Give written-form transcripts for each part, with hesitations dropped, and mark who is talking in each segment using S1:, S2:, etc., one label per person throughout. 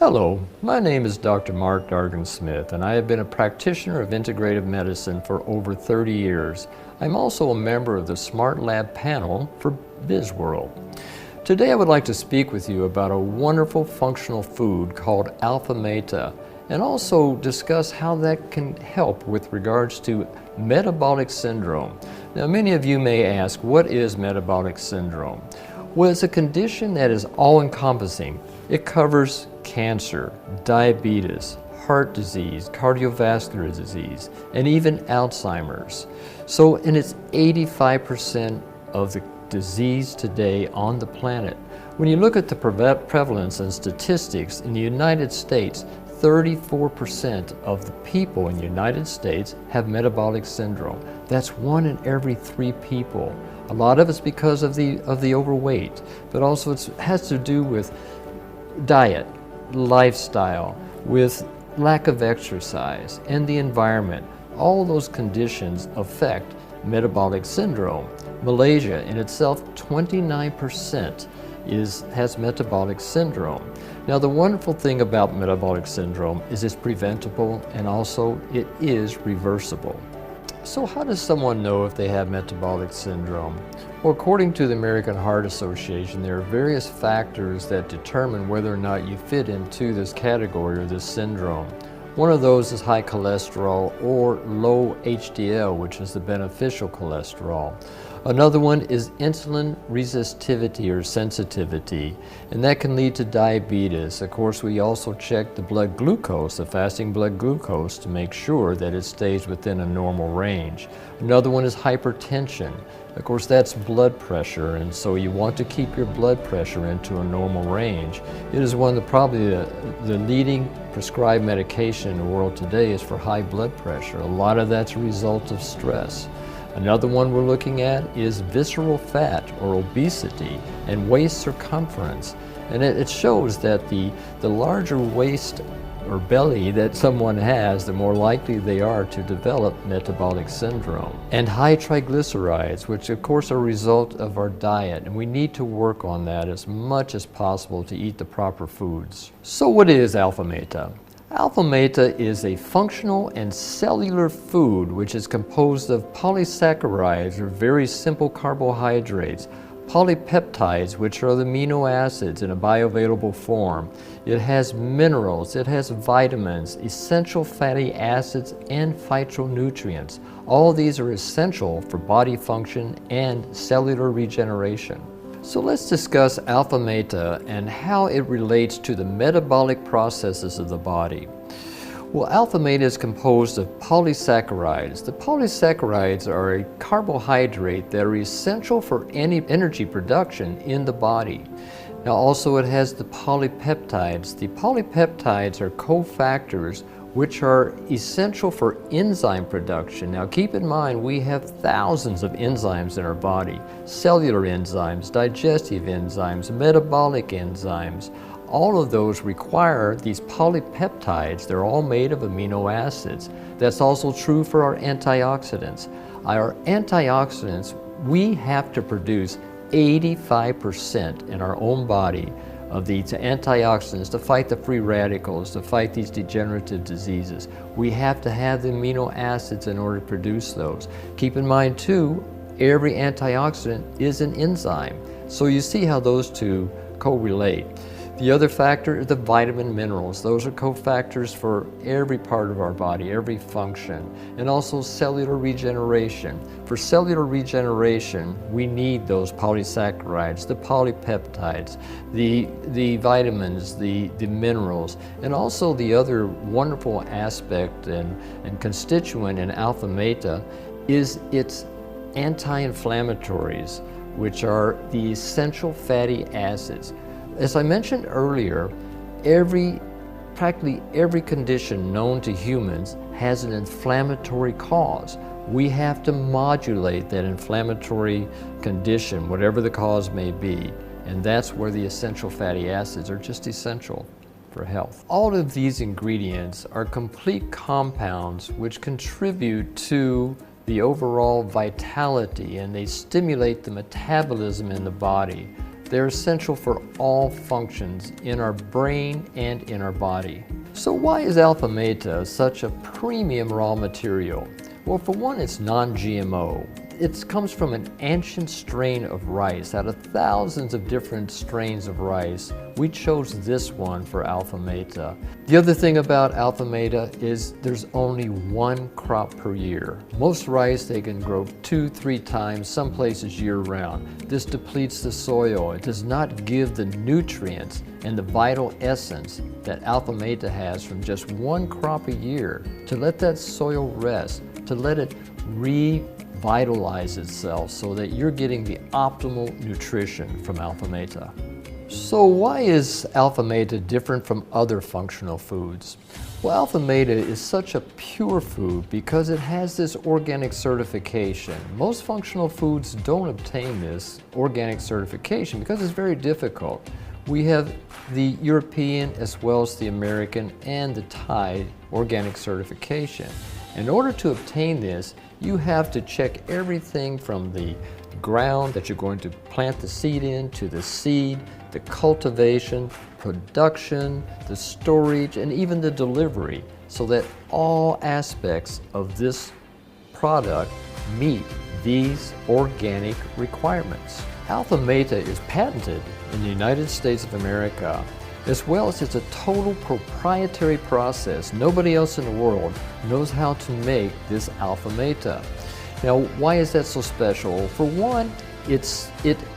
S1: Hello, my name is Dr. Mark Dargan-Smith, and I have been a practitioner of integrative medicine for over 30 years. I'm also a member of the Smart Lab panel for BizWorld. Today I would like to speak with you about a wonderful functional food called Alpha Muta, and also discuss how that can help with regards to metabolic syndrome. Now, many of you may ask, what is metabolic syndrome? Well, it's a condition that is all-encompassing. It covers cancer, diabetes, heart disease, cardiovascular disease, and even Alzheimer's. And it's 85% of the disease today on the planet. When you look at the prevalence and statistics in the United States, 34% of the people in the United States have metabolic syndrome. That's 1 in every 3 people. A lot of it's because of the overweight, but also it has to do with diet, lifestyle, with lack of exercise, and the environment. All those conditions affect metabolic syndrome. Malaysia in itself, 29% has metabolic syndrome. Now, the wonderful thing about metabolic syndrome is it's preventable, and also it is reversible. So how does someone know if they have metabolic syndrome? Well, according to the American Heart Association, there are various factors that determine whether or not you fit into this category or this syndrome. One of those is high cholesterol or low HDL, which is the beneficial cholesterol. Another one is insulin resistivity or sensitivity, and that can lead to diabetes. Of course, we also check the blood glucose, the fasting blood glucose, to make sure that it stays within a normal range. Another one is hypertension. Of course, that's blood pressure, and so you want to keep your blood pressure into a normal range. It is one of the leading prescribed medication in the world today is for high blood pressure. A lot of that's a result of stress. Another one we're looking at is visceral fat or obesity and waist circumference. And it shows that the larger waist or belly that someone has, the more likely they are to develop metabolic syndrome. And high triglycerides, which of course are a result of our diet, and we need to work on that as much as possible to eat the proper foods. So what is Alpha Muta? Alpha Muta is a functional and cellular food which is composed of polysaccharides, or very simple carbohydrates, polypeptides, which are the amino acids in a bioavailable form. It has minerals, it has vitamins, essential fatty acids, and phytonutrients. All these are essential for body function and cellular regeneration. So let's discuss Alpha Muta and how it relates to the metabolic processes of the body. Well, Alpha Muta is composed of polysaccharides. The polysaccharides are a carbohydrate that are essential for any energy production in the body. Now also it has the polypeptides. The polypeptides are cofactors which are essential for enzyme production. Now keep in mind, we have thousands of enzymes in our body. Cellular enzymes, digestive enzymes, metabolic enzymes. All of those require these polypeptides. They're all made of amino acids. That's also true for our antioxidants. Our antioxidants, we have to produce 85% in our own body of these antioxidants to fight the free radicals, to fight these degenerative diseases. We have to have the amino acids in order to produce those. Keep in mind too, every antioxidant is an enzyme. So you see how those two correlate. The other factor is the vitamin minerals. Those are cofactors for every part of our body, every function, and also cellular regeneration. For cellular regeneration, we need those polysaccharides, the polypeptides, the vitamins, the minerals, and also the other wonderful aspect and constituent in Alpha Muta is its anti-inflammatories, which are the essential fatty acids. As I mentioned earlier, practically every condition known to humans has an inflammatory cause. We have to modulate that inflammatory condition, whatever the cause may be, and that's where the essential fatty acids are just essential for health. All of these ingredients are complete compounds which contribute to the overall vitality, and they stimulate the metabolism in the body. They're essential for all functions in our brain and in our body. So why is Alpha Muta such a premium raw material? Well, for one, it's non-GMO. It comes from an ancient strain of rice. Out of thousands of different strains of rice, we chose this one for Alpha Muta. The other thing about Alpha Muta is there's only one crop per year. Most rice, they can grow 2-3 times, some places year-round. This depletes the soil. It does not give the nutrients and the vital essence that Alpha Muta has from just one crop a year to let that soil rest, to let it revitalize itself so that you're getting the optimal nutrition from Alpha Muta. So why is Alpha Muta different from other functional foods? Well, Alpha Muta is such a pure food because it has this organic certification. Most functional foods don't obtain this organic certification because it's very difficult. We have the European as well as the American and the Thai organic certification. In order to obtain this, you have to check everything from the ground that you're going to plant the seed in, to the seed, the cultivation, production, the storage, and even the delivery, so that all aspects of this product meet these organic requirements. Alpha Muta is patented in the United States of America, as well as it's a total proprietary process. Nobody else in the world knows how to make this Alpha Muta. Now, why is that so special? For one, it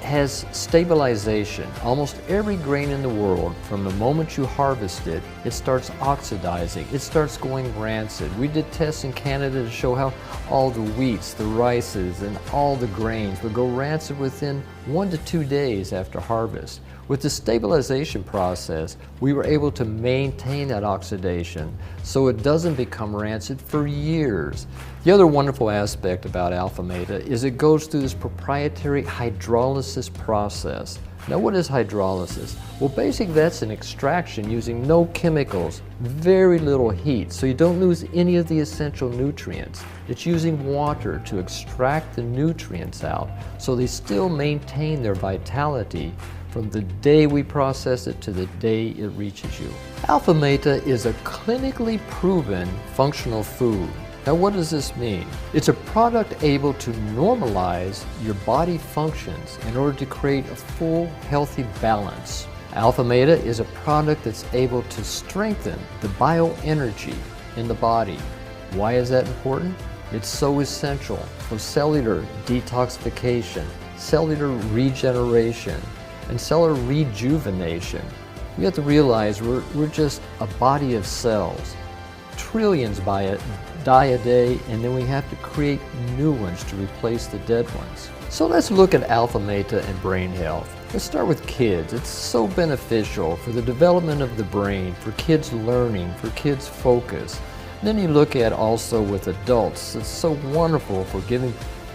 S1: has stabilization. Almost every grain in the world, from the moment you harvest it, it starts oxidizing. It starts going rancid. We did tests in Canada to show how all the wheats, the rices, and all the grains would go rancid within 1 to 2 days after harvest. With the stabilization process, we were able to maintain that oxidation so it doesn't become rancid for years. The other wonderful aspect about Alpha Muta is it goes through this proprietary hydrolysis process. Now, what is hydrolysis? Well, basically that's an extraction using no chemicals, very little heat, so you don't lose any of the essential nutrients. It's using water to extract the nutrients out so they still maintain their vitality from the day we process it to the day it reaches you. Alpha Muta is a clinically proven functional food. Now, what does this mean? It's a product able to normalize your body functions in order to create a full, healthy balance. Alpha Muta is a product that's able to strengthen the bioenergy in the body. Why is that important? It's so essential for cellular detoxification, cellular regeneration, and cellular rejuvenation. We have to realize we're just a body of cells. Trillions die a day, and then we have to create new ones to replace the dead ones. So let's look at Alpha Muta and brain health. Let's start with kids. It's so beneficial for the development of the brain, for kids learning, for kids focus. And then you look at also with adults. It's so wonderful for giving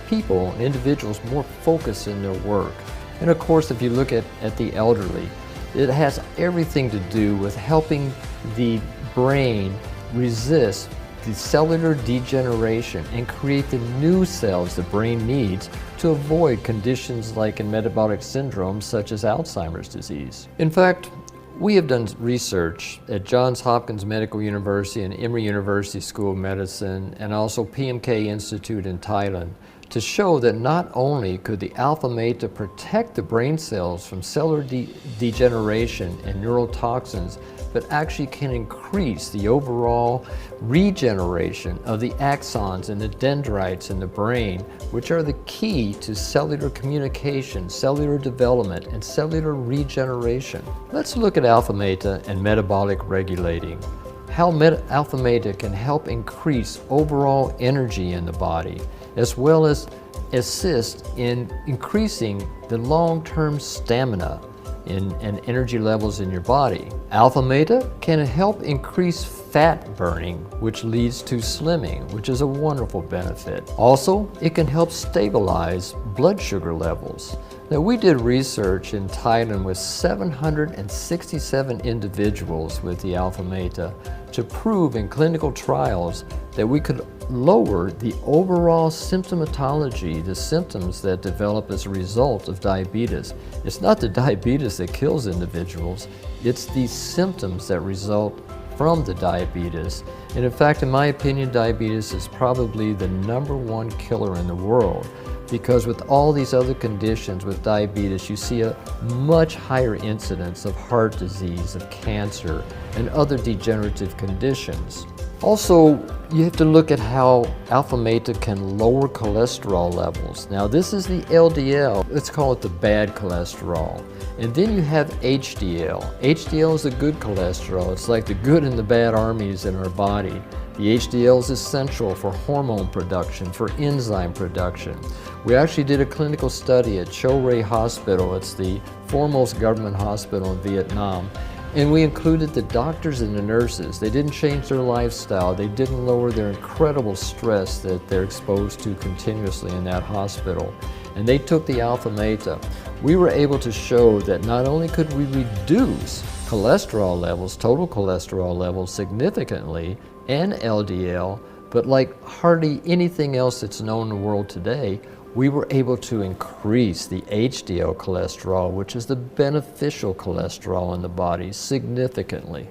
S1: people, individuals, more focus in their work. And of course, if you look at the elderly, it has everything to do with helping the brain resist the cellular degeneration and create the new cells the brain needs to avoid conditions like in metabolic syndrome such as Alzheimer's disease. In fact, we have done research at Johns Hopkins Medical University and Emory University School of Medicine and also PMK Institute in Thailand to show that not only could the Alpha Muta protect the brain cells from cellular degeneration and neurotoxins, but actually can increase the overall regeneration of the axons and the dendrites in the brain, which are the key to cellular communication, cellular development, and cellular regeneration. Let's look at Alpha Muta and metabolic regulating. How Alpha Muta can help increase overall energy in the body, as well as assist in increasing the long-term stamina and energy levels in your body. Alpha Muta can help increase fat burning, which leads to slimming, which is a wonderful benefit. Also, it can help stabilize blood sugar levels. Now, we did research in Thailand with 767 individuals with the Alpha Muta to prove in clinical trials that we could lower the overall symptomatology, the symptoms that develop as a result of diabetes. It's not the diabetes that kills individuals, it's the symptoms that result from the diabetes. And in fact, in my opinion, diabetes is probably the #1 killer in the world, because with all these other conditions with diabetes, you see a much higher incidence of heart disease, of cancer, and other degenerative conditions. Also, you have to look at how Alpha Muta can lower cholesterol levels. Now, this is the LDL, let's call it the bad cholesterol. And then you have HDL. HDL is the good cholesterol. It's like the good and the bad armies in our body. The HDL is essential for hormone production, for enzyme production. We actually did a clinical study at Cho Ray Hospital. It's the foremost government hospital in Vietnam. And we included the doctors and the nurses. They didn't change their lifestyle. They didn't lower their incredible stress that they're exposed to continuously in that hospital. And they took the Alpha Muta. We were able to show that not only could we reduce cholesterol levels, total cholesterol levels significantly, and LDL, but like hardly anything else that's known in the world today, we were able to increase the HDL cholesterol, which is the beneficial cholesterol in the body, significantly.